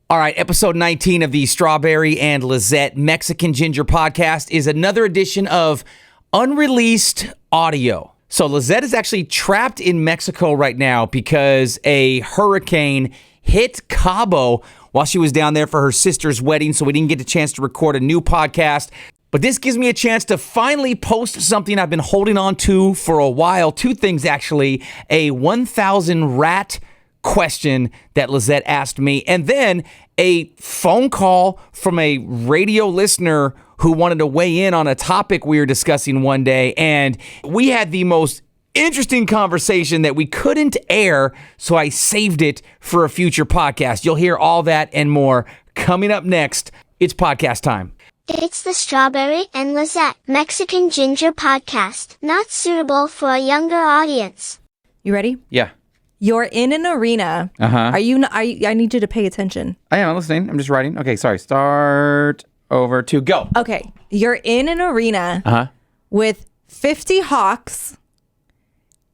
All right, episode 19 of the Strawberry and Lizette Mexican Ginger podcast is another edition of Unreleased audio. So Lizette is actually trapped in Mexico right now because a hurricane hit Cabo while she was down there for her sister's wedding, so we didn't get a chance to record a new podcast. But this gives me a chance to finally post something I've been holding on to for a while. Two things, actually. A 1,000 rat question that Lizette asked me, and then a phone call from a radio listener who wanted to weigh in on a topic we were discussing one day, and we had the most interesting conversation that we couldn't air, so I saved it for a future podcast. You'll hear all that and more coming up next. It's podcast time. It's the Strawberry and Lizette Mexican Ginger podcast, not suitable for a younger audience. You ready? Yeah. You're in an arena. Are you? I need you to pay attention. I am. I'm listening. I'm just writing. Okay, sorry. Start over to go. Okay. You're in an arena with 50 hawks,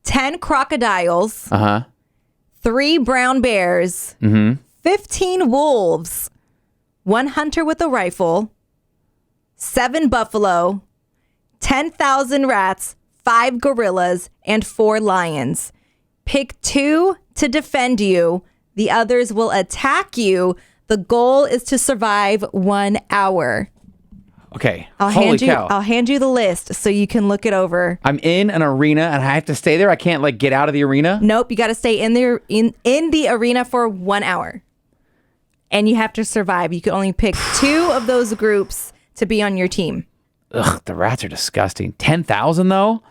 10 crocodiles, 3 brown bears, 15 wolves, 1 hunter with a rifle, 7 buffalo, 10,000 rats, 5 gorillas, and 4 lions. Pick 2 to defend you. The others will attack you. The goal is to survive 1 hour. Okay. Holy cow. I'll hand you the list so you can look it over. I'm in an arena and I have to stay there. I can't get out of the arena. Nope. You got to stay in the arena for 1 hour, and you have to survive. You can only pick 2 of those groups to be on your team. Ugh, the rats are disgusting. 10,000 though.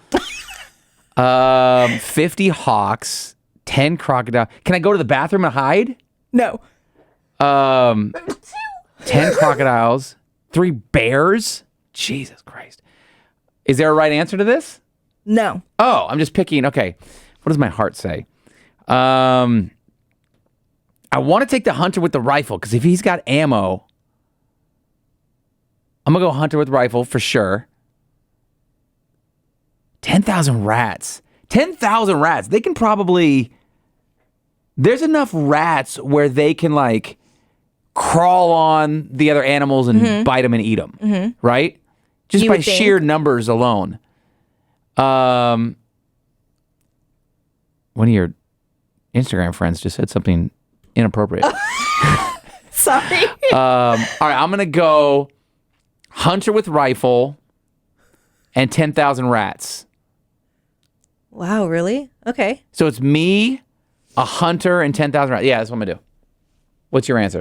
50 hawks, 10 crocodile. Can I go to the bathroom and hide? No. 10 crocodiles, 3 bears. Jesus Christ. Is there a right answer to this? No. Oh, I'm just picking. Okay. What does my heart say? I want to take the hunter with the rifle because if he's got ammo, I'm going to go hunter with rifle for sure. 10,000 rats. 10,000 rats. They can probably... There's enough rats where they can, crawl on the other animals and bite them and eat them. Right? Just by sheer numbers alone. One of your Instagram friends just said something inappropriate. Sorry. All right, I'm going to go hunter with rifle and 10,000 rats. Wow, really? Okay. So it's me, a hunter, and 10,000 rats. Yeah, that's what I'm going to do. What's your answer?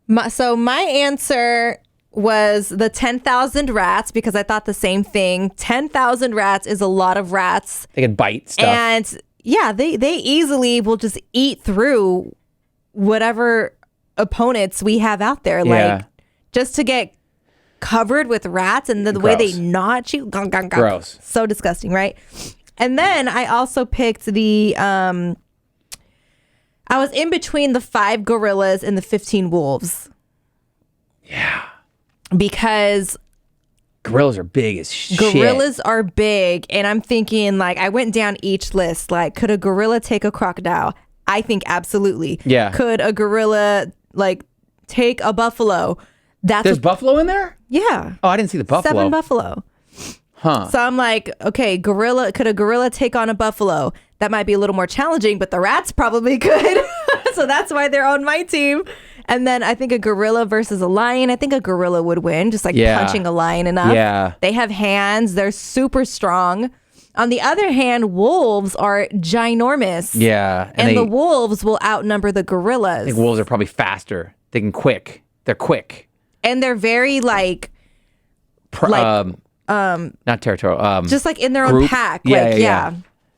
My answer was the 10,000 rats because I thought the same thing. 10,000 rats is a lot of rats. They can bite stuff. And yeah, they easily will just eat through whatever opponents we have out there. Just to get covered with rats and the way they notch you. Gross. So disgusting, right? And then I also picked the, I was in between the 5 gorillas and the 15 wolves. Yeah. Because gorillas are big as shit. Gorillas are big. And I'm thinking, I went down each list. Could a gorilla take a crocodile? I think absolutely. Yeah. Could a gorilla, take a buffalo? There's buffalo in there? Yeah. Oh, I didn't see the buffalo. 7 buffalo. Huh. So I'm okay, could a gorilla take on a buffalo? That might be a little more challenging, but the rats probably could. So that's why they're on my team. And then I think a gorilla versus a lion. I think a gorilla would win, just punching a lion enough. Yeah. They have hands. They're super strong. On the other hand, wolves are ginormous. Yeah. And the wolves will outnumber the gorillas. I think wolves are probably faster. They're quick. And they're very not territorial. just in their own pack. Yeah.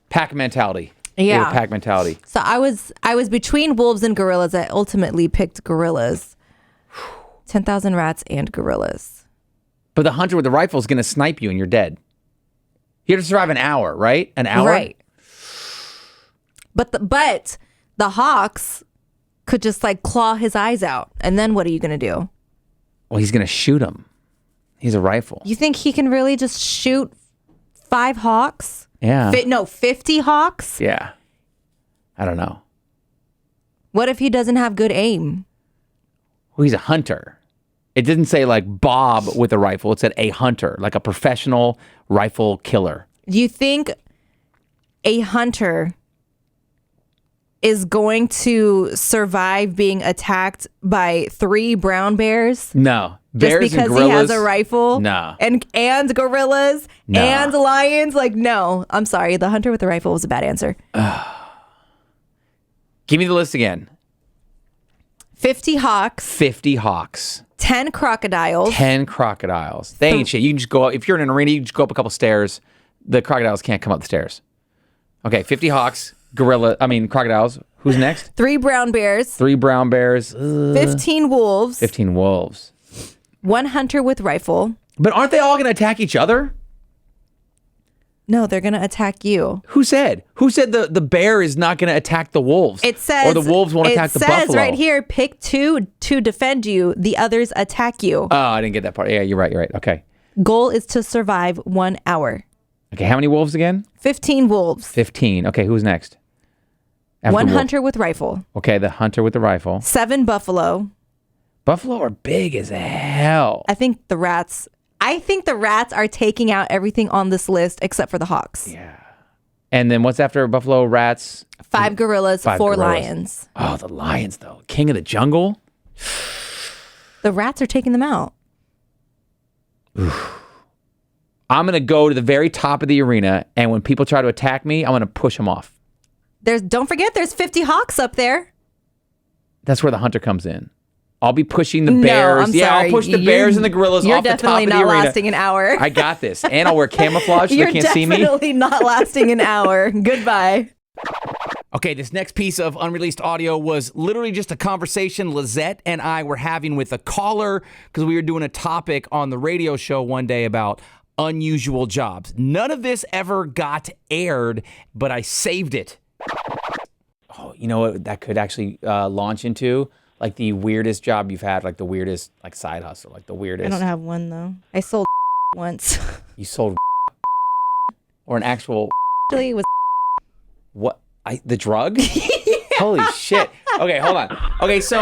Pack mentality. Yeah. Pack mentality. So I was between wolves and gorillas. I ultimately picked gorillas. 10,000 rats and gorillas. But the hunter with the rifle is going to snipe you and you're dead. You have to survive an hour, right? An hour? Right. But the hawks could just claw his eyes out. And then what are you going to do? Well, he's going to shoot him. He's a rifle. You think he can really just shoot 5 hawks? Yeah. 50 hawks? Yeah. I don't know. What if he doesn't have good aim? Well, he's a hunter. It didn't say like Bob with a rifle. It said a hunter, like a professional rifle killer. Do you think a hunter is going to survive being attacked by 3 brown bears? No. Just Bears because and gorillas, he has a rifle? No. And gorillas? No. And lions? Like, no. I'm sorry. The hunter with the rifle was a bad answer. Give me the list again. 50 hawks. 50 hawks. 10 crocodiles. 10 crocodiles. They ain't shit. You can just go, if you're in an arena, you can just go up a couple stairs. The crocodiles can't come up the stairs. Okay, 50 hawks, crocodiles. Who's next? 3 brown bears. 3 brown bears. 15 wolves. 15 wolves. 1 hunter with rifle. But aren't they all going to attack each other? No, they're going to attack you. Who said? Who said the bear is not going to attack the wolves? It says, or the wolves won't attack the buffalo. It says right here, pick 2 to defend you. The others attack you. Oh, I didn't get that part. Yeah, you're right. Okay. Goal is to survive 1 hour. Okay, how many wolves again? 15 wolves. 15. Okay, who's next? 1 hunter with rifle. Okay, the hunter with the rifle. 7 buffalo. Buffalo are big as hell. I think the rats are taking out everything on this list except for the hawks. Yeah. And then what's after buffalo, rats? 5 gorillas, 4 gorillas. lions. Oh, the lions, though. King of the jungle? The rats are taking them out. Oof. I'm going to go to the very top of the arena, and when people try to attack me, I'm going to push them off. Don't forget, there's 50 hawks up there. That's where the hunter comes in. I'll be pushing the bears. I'm sorry. I'll push the bears and the gorillas off the top of the arena. You're definitely not lasting an hour. I got this. And I'll wear camouflage so they can't see me. You're definitely not lasting an hour. Goodbye. Okay, this next piece of unreleased audio was literally just a conversation Lizette and I were having with a caller because we were doing a topic on the radio show one day about unusual jobs. None of this ever got aired, but I saved it. Oh, you know what that could actually launch into? Like the weirdest job you've had, like the weirdest like side hustle, like the weirdest. I don't have one though. I sold once. You sold or an actual Actually, it was what? The drug? Holy shit. Okay, hold on. Okay, so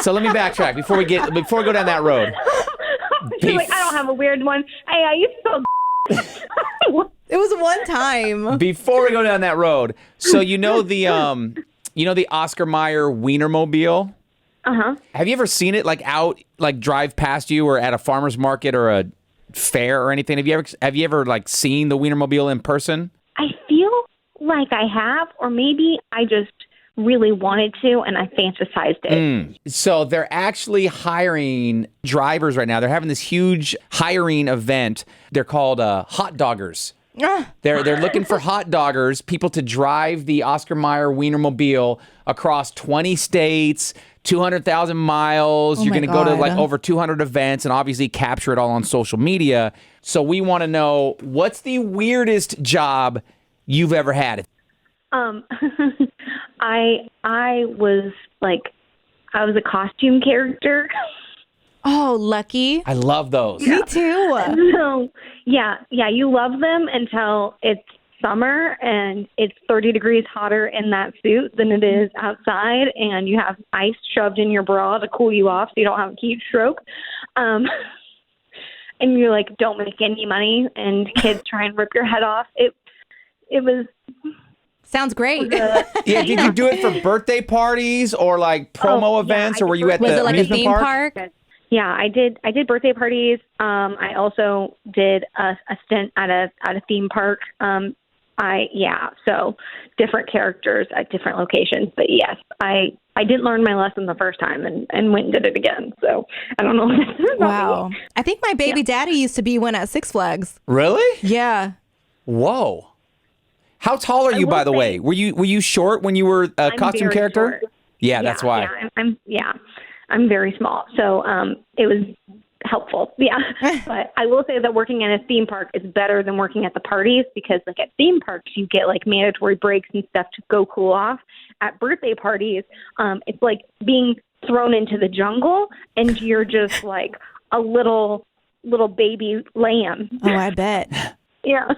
let me backtrack before we go down that road. She's like, I don't have a weird one. I used to sold. It was one time. Before we go down that road, so you know the Oscar Mayer Wienermobile? Uh-huh. Have you ever seen it like out, like drive past you or at a farmer's market or a fair or anything? Have you ever like seen the Wienermobile in person? I feel like I have, or maybe I just really wanted to and I fantasized it. So they're actually hiring drivers right now. They're having this huge hiring event. They're called hot doggers. They're looking for hot doggers, people to drive the Oscar Mayer Wienermobile across 20 states, 200,000 miles. You're going to go to like over 200 events and obviously capture it all on social media. So we want to know, what's the weirdest job you've ever had? I was a costume character. Oh, lucky. I love those. Me too. So, yeah, you love them until it's summer and it's 30 degrees hotter in that suit than it is outside, and you have ice shoved in your bra to cool you off so you don't have a heat stroke. And you're like, don't make any money, and kids try and rip your head off. It was... Sounds great. Yeah, did you do it for birthday parties or like promo events, or were you at the like amusement a theme park? Yeah, I did birthday parties. I also did a stint at a theme park. So different characters at different locations. But yes, I didn't learn my lesson the first time and went and did it again. So I don't know. Wow. I think my baby daddy used to be one at Six Flags. Really? Yeah. Whoa. How tall are you, by the way? Were you short when you were a costume character? Short. Yeah, that's why. Yeah, I'm very small. So it was helpful. Yeah. But I will say that working in a theme park is better than working at the parties, because like at theme parks, you get like mandatory breaks and stuff to go cool off. At birthday parties, it's like being thrown into the jungle and you're just like a little baby lamb. Oh, I bet. Yeah.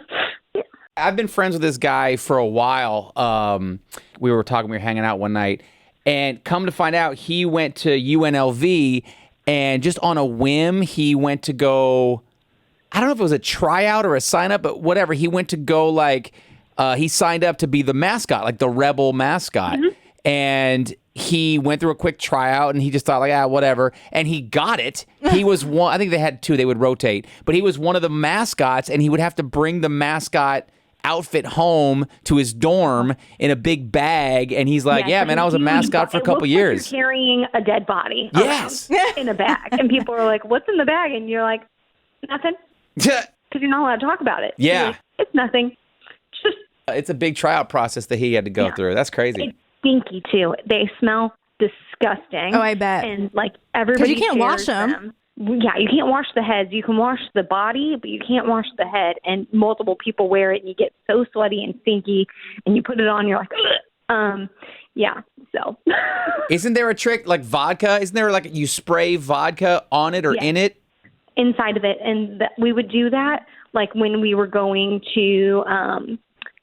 I've been friends with this guy for a while. We were hanging out one night, And come to find out, he went to UNLV, and just on a whim, he went to go, I don't know if it was a tryout or a sign up, but whatever. He went to go he signed up to be the mascot, like the rebel mascot. And he went through a quick tryout, and he just thought whatever. And he got it. He was one, I think they had two, they would rotate, but he was one of the mascots, and he would have to bring the mascot outfit home to his dorm in a big bag. And he's like, man, I was a mascot for a couple years. Like you're carrying a dead body yes. in a bag. And people are like, what's in the bag? And you're like, nothing. Because you're not allowed to talk about it. Yeah. Like, it's nothing. It's a big tryout process that he had to go through. That's crazy. It's stinky too. They smell disgusting. Oh, I bet. And like everybody, because you can't wash them. Yeah, you can't wash the heads. You can wash the body, but you can't wash the head. And multiple people wear it, and you get so sweaty and stinky. And you put it on, you're like, ugh. Yeah. So. Isn't there a trick like vodka? Isn't there like you spray vodka on it or in it? Inside of it, and we would do that like when we were going to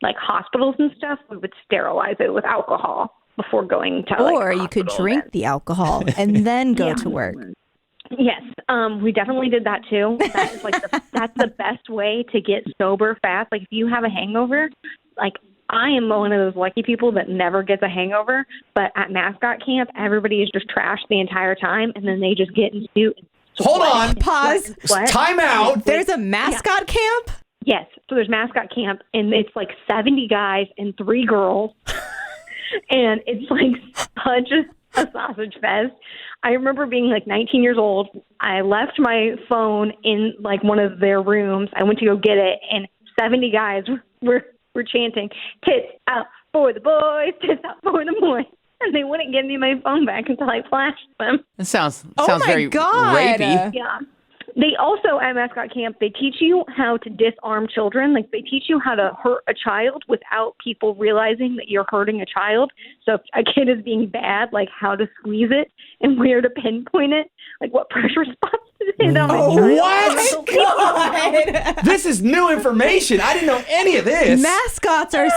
like hospitals and stuff. We would sterilize it with alcohol before going to. Or you could drink the alcohol and then go to work. Yes, we definitely did that too. That is like that's the best way to get sober fast. Like if you have a hangover, like I am one of those lucky people that never gets a hangover. But at mascot camp, everybody is just trashed the entire time, and then they just get into. Hold on, pause. Time out. There's a mascot camp? Yes, so there's mascot camp, and it's like 70 guys and 3 girls, and it's like such a sausage fest. I remember being like 19 years old. I left my phone in like one of their rooms. I went to go get it, and 70 guys were chanting, "Tits out for the boys, tits out for the boys." And they wouldn't give me my phone back until I flashed them. That sounds my very God. rapey. Yeah. They also, at mascot camp, they teach you how to disarm children. Like, they teach you how to hurt a child without people realizing that you're hurting a child. So if a kid is being bad, like how to squeeze it and where to pinpoint it, like what pressure spots to hit on a child. What? God. This is new information. I didn't know any of this. Mascots are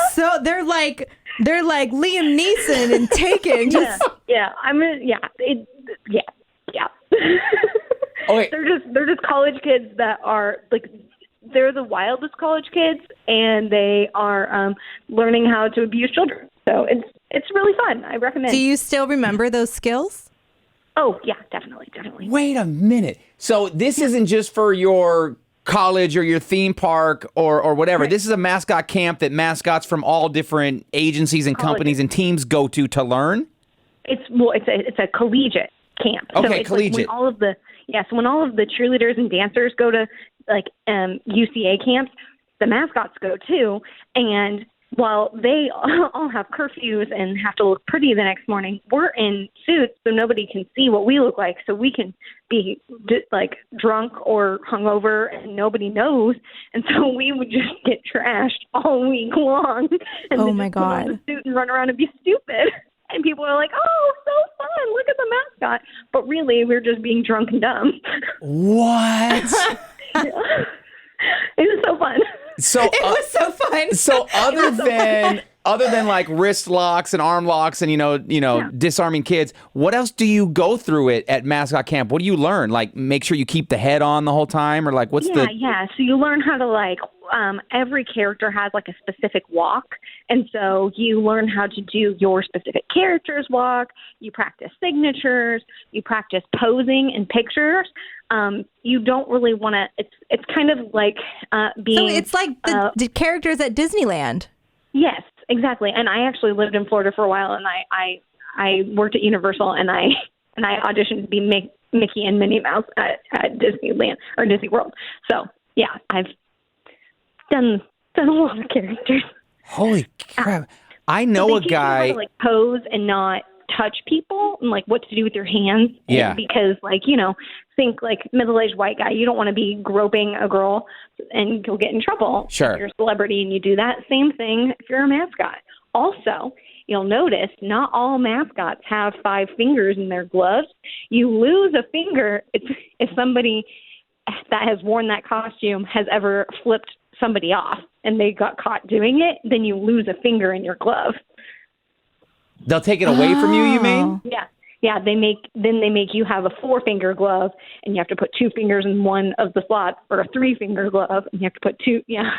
they're like Liam Neeson and Taken. Yeah. Okay. They're just college kids that are like, they're the wildest college kids, and they are learning how to abuse children. So it's really fun. I recommend. Do you still remember those skills? Oh yeah, definitely. Wait a minute. So this isn't just for your college or your theme park or whatever. Right. This is a mascot camp that mascots from all different agencies and companies and teams go to learn. It's a collegiate camp. Okay, so it's collegiate. Like when all of the cheerleaders and dancers go to like UCA camps, the mascots go too. And while they all have curfews and have to look pretty the next morning, we're in suits so nobody can see what we look like. So we can be like drunk or hungover and nobody knows. And so we would just get trashed all week long. And oh my God. Put on the suit and run around and be stupid. And people are like, "Oh, so fun! Look at the mascot." But really, we're just being drunk and dumb. What? It was so fun. So it was so fun. So other than like wrist locks and arm locks and disarming kids, what else do you go through it at mascot camp? What do you learn? Like make sure you keep the head on the whole time, or like what's the? Yeah. So you learn how to like. Every character has like a specific walk, and so you learn how to do your specific character's walk. You practice signatures. You practice posing in pictures. You don't really want to. It's kind of like being. So it's like the characters at Disneyland. Yes, exactly. And I actually lived in Florida for a while, and I worked at Universal, and I auditioned to be Mickey and Minnie Mouse at Disneyland or Disney World. So yeah, I've done a lot of characters. Holy crap! I know a guy. How to, like pose and not touch people, and like what to do with your hands. Yeah. Because think like middle-aged white guy. You don't want to be groping a girl, and you'll get in trouble. Sure. If you're a celebrity and you do that. Same thing if you're a mascot. Also, you'll notice not all mascots have 5 fingers in their gloves. You lose a finger if somebody that has worn that costume has ever flipped somebody off and they got caught doing it, then you lose a finger in your glove. They'll take it away from you, you mean? Yeah, they make you have a 4-finger glove, and you have to put 2 fingers in one of the slots, or a 3-finger glove, and you have to put 2. Yeah.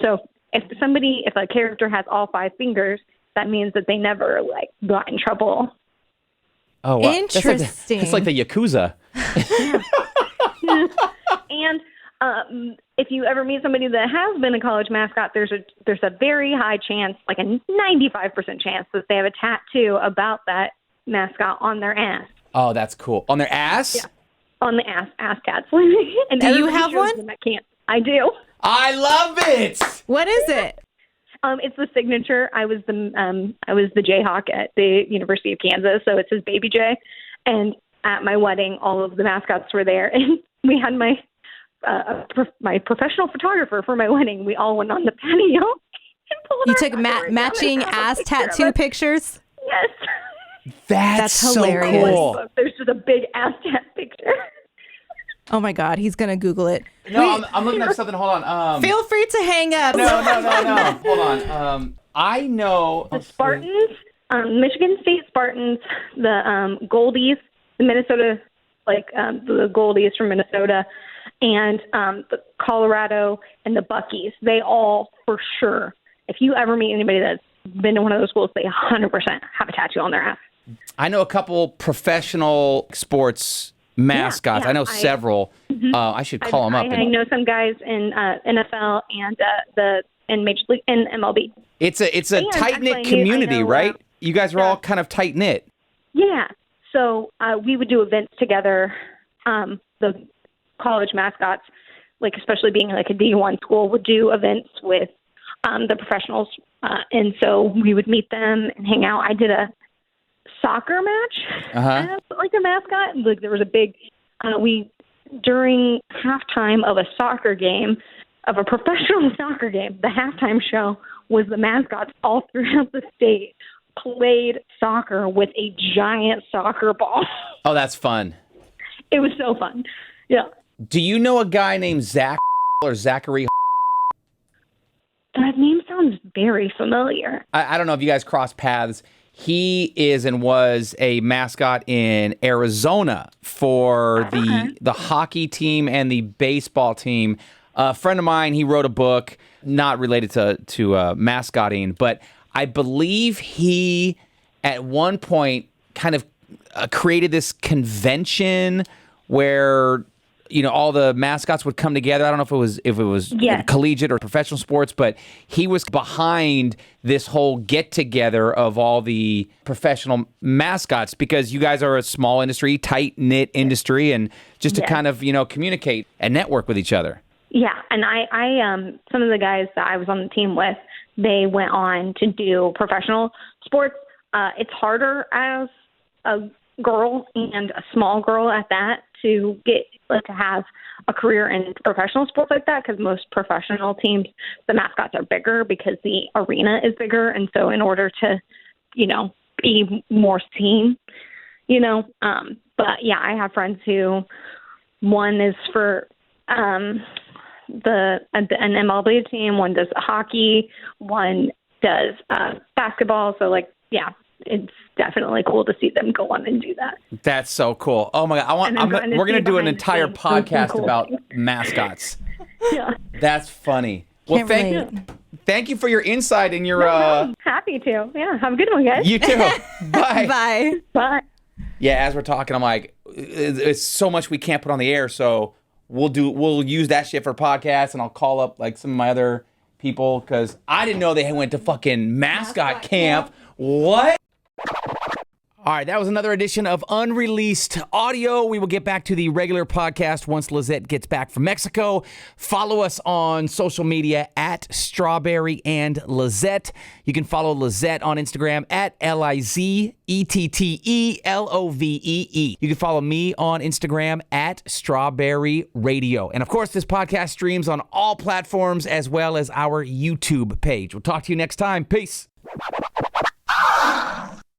So if a character has all 5 fingers, that means that they never got in trouble. Oh, wow. Interesting. It's like the Yakuza. And if you ever meet somebody that has been a college mascot, there's a very high chance, like a 95% chance, that they have a tattoo about that mascot on their ass. Oh, that's cool. On their ass? Yeah. On the ass tats. And do you have one? I can't. I do. I love it. What is it? It's the signature. I was the Jayhawk at the University of Kansas, so it says Baby J. And at my wedding, all of the mascots were there, and we had my professional photographer for my wedding. We all went on the patio and pulled. You took matching ass tattoo pictures? Yes. That's hilarious. So cool. There's just a big ass tat picture. Oh my God, he's gonna Google it. No, I'm looking up something. Hold on. Feel free to hang up. No. Hold on. I know the Spartans, Michigan State Spartans, the Goldies, the Minnesota, the Goldies from Minnesota, and the Colorado and the Buckies. They all, for sure, if you ever meet anybody that's been to one of those schools, they 100% have a tattoo on their ass. I know a couple professional sports mascots. I know several. I should call them up. I know some guys in NFL and in Major League in MLB. It's a tight-knit community, right? You guys are all kind of tight-knit. Yeah. So we would do events together. The college mascots, especially being a D1 school, would do events with the professionals, and so we would meet them and hang out. I did a soccer match as a mascot. There was a big during halftime of a soccer game, of a professional soccer game, the halftime show was the mascots all throughout the state played soccer with a giant soccer ball. Oh, that's fun. It was so fun. Yeah. Do you know a guy named Zach or Zachary? That name sounds very familiar. I don't know if you guys cross paths. He is and was a mascot in Arizona for the hockey team and the baseball team. A friend of mine, he wrote a book, not related to mascotting, but I believe he, at one point, kind of created this convention where all the mascots would come together. I don't know if it was collegiate or professional sports, but he was behind this whole get together of all the professional mascots, because you guys are a small industry, tight knit industry, and just to kind of communicate and network with each other. Yeah, and I some of the guys that I was on the team with, they went on to do professional sports. It's harder as a girl, and a small girl at that, to get to have a career in professional sports like that, because most professional teams, the mascots are bigger because the arena is bigger, and so in order to be more seen, but yeah, I have friends who, one is for an MLB team, one does hockey, one does basketball, so it's definitely cool to see them go on and do that. That's so cool. Oh my God. We're going to do an entire podcast about mascots. Yeah. That's funny. Well, thank you for your insight and your... Happy to. Yeah. Have a good one, guys. You too. Bye. Bye. Bye. Yeah, as we're talking, I'm like, it's so much we can't put on the air, so we'll use that shit for podcasts, and I'll call up some of my other people, because I didn't know they went to fucking mascot camp. What? All right, that was another edition of Unreleased Audio. We will get back to the regular podcast once Lizette gets back from Mexico. Follow us on social media at Strawberry and Lizette. You can follow Lizette on Instagram at LIZETTELOVEE. You can follow me on Instagram at Strawberry Radio. And of course, this podcast streams on all platforms as well as our YouTube page. We'll talk to you next time. Peace.